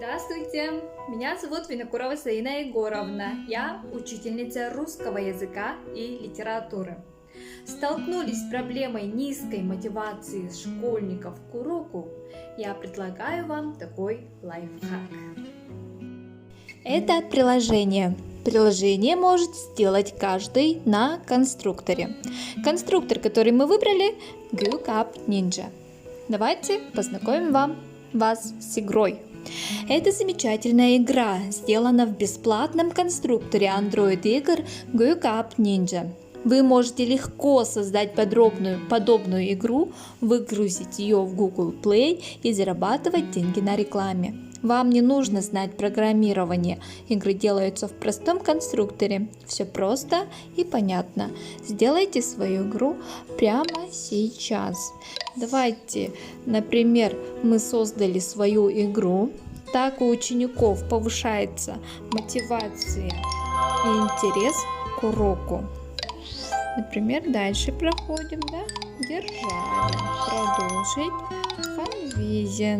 Здравствуйте! Меня зовут Винокурова Саина Егоровна. Я учительница русского языка и литературы. Столкнулись с проблемой низкой мотивации школьников к уроку? Я предлагаю вам такой лайфхак. Это приложение. Приложение может сделать каждый на конструкторе. Конструктор, который мы выбрали, GuCap Ninja. Давайте познакомим вас с игрой. Это замечательная игра, сделана в бесплатном конструкторе Android игр GuCap Ninja. Вы можете легко создать подобную игру, выгрузить ее в Google Play и зарабатывать деньги на рекламе. Вам не нужно знать программирование. Игры делаются в простом конструкторе. Все просто и понятно. Сделайте свою игру прямо сейчас. Давайте, например, мы создали свою игру. Так у учеников повышается мотивация и интерес к уроку. Например, дальше проходим, да? Держали. Продолжить. Фанвизин.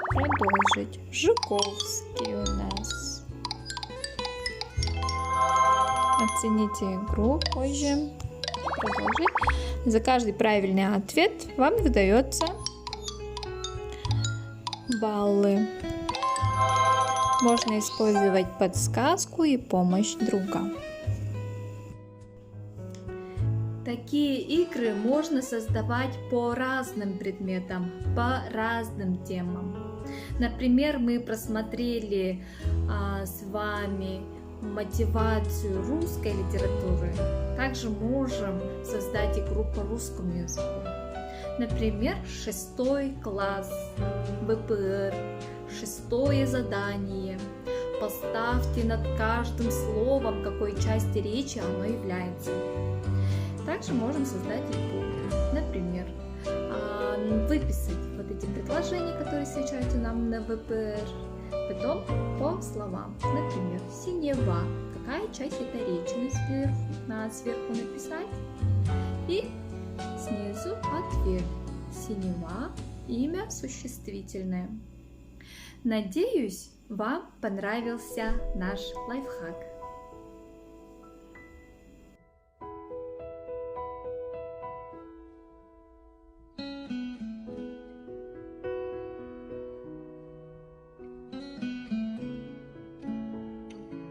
Продолжить. Жуковский у нас. Оцените игру позже. Продолжить. За каждый правильный ответ вам выдается баллы. Можно использовать подсказку и помощь друга. Такие игры можно создавать по разным предметам, по разным темам. Например, мы просмотрели с вами мотивацию русской литературы. Также можем создать игру по русскому языку. Например, 6 класс, ВПР, 6 задание. Поставьте над каждым словом, какой части речи оно является. Также можем создать игру. Например, выписать вот эти предложения, которые встречаются нам на ВПР. Потом по словам. Например, синева. Какая часть этой речи сверху написать? И снизу ответ. Синева. Имя существительное. Надеюсь, вам понравился наш лайфхак.